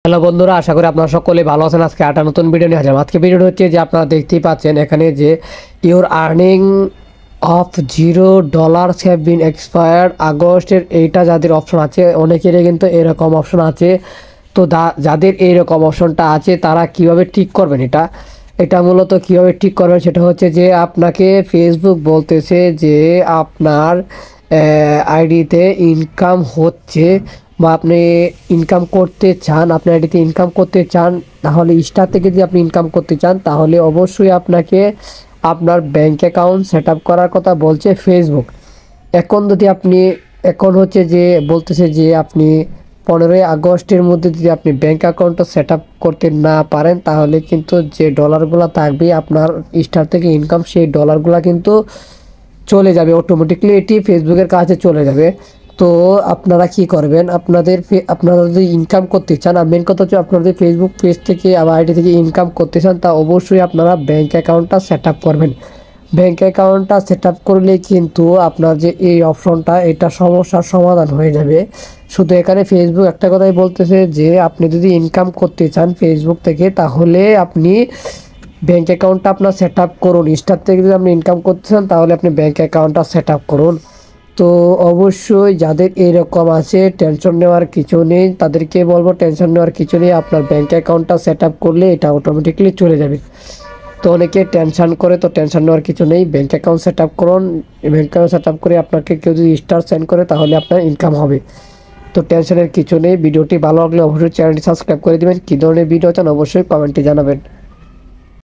Hello বন্ধুরা, আশা করি আপনারা সকলে ভালো আছেন। আজকে একটা নতুন ভিডিও নিয়ে হাজির। আজকে ভিডিওটা হচ্ছে যে আপনারা দেখতেই পাচ্ছেন এখানে যে your earning of $0 have been expired আগস্টের, এইটা যাদের অপশন আছে অনেকেরই কিন্তু এরকম অপশন আছে। তো যাদের এইরকম অপশনটা আছে তারা কিভাবে ঠিক করবেন এটা মূলত কিভাবে ঠিক করবেন সেটা হচ্ছে যে আপনাকে ফেসবুক বলতেছে যে আপনার আইডিতে ইনকাম হচ্ছে বা আপনি ইনকাম করতে চান, আপনার আইডিতে ইনকাম করতে চান, তাহলে স্টার থেকে যদি আপনি ইনকাম করতে চান তাহলে অবশ্যই আপনাকে আপনার ব্যাংক অ্যাকাউন্ট সেট আপ করার কথা বলছে ফেসবুক। এখন হচ্ছে যে বলতেছে যে আপনি 15ই আগস্টের মধ্যে যদি আপনি ব্যাংক অ্যাকাউন্টটা সেট আপ করতে না পারেন তাহলে কিন্তু যে ডলারগুলো থাকবে আপনার স্টার থেকে ইনকাম, সেই ডলারগুলো কিন্তু চলে যাবে অটোমেটিকলি, এটি ফেসবুকের কাছে চলে যাবে। তো আপনারা কি করবেন, আপনারা যদি ইনকাম করতে চান, আর মেন কথা হচ্ছে আপনারা যদি ফেসবুক পেজ থেকে আবার আইডি থেকে ইনকাম করতে চান তা অবশ্যই আপনারা ব্যাংক অ্যাকাউন্টটা সেট আপ করবেন। ব্যাংক অ্যাকাউন্টটা সেট আপ করলে কিন্তু আপনার যে এই অপশনটা, এটা সমস্যার সমাধান হয়ে যাবে। শুধু এখানে ফেসবুক একটা কথাই বলতেছে যে আপনি যদি ইনকাম করতে চান ফেসবুক থেকে তাহলে আপনি ব্যাংক অ্যাকাউন্টটা আপনার সেট আপ করুন। স্টার থেকে যদি আপনি ইনকাম করতে চান তাহলে আপনি ব্যাংক অ্যাকাউন্টটা সেট আপ করুন। তো অবশ্যই যাদের এরকম আছে টেনশন নেওয়ার কিছু নেই, তাদেরকে বলবো টেনশন নেওয়ার কিছু নেই, আপনার ব্যাংক অ্যাকাউন্টটা সেট আপ করলে এটা অটোমেটিকলি চলে যাবে। তো অনেকে টেনশন করে, তো টেনশন নেওয়ার কিছু নেই, ব্যাংক অ্যাকাউন্ট সেট আপ করুন। ব্যাংক অ্যাকাউন্ট সেট আপ করে আপনাকে কেউ যদি স্টার সেন্ড করে তাহলে আপনার ইনকাম হবে। তো টেনশনের কিছু নেই। ভিডিওটি ভালো লাগলে অবশ্যই চ্যানেলটি সাবস্ক্রাইব করে দেবেন। কী ধরনের ভিডিও চান অবশ্যই কমেন্টে জানাবেন।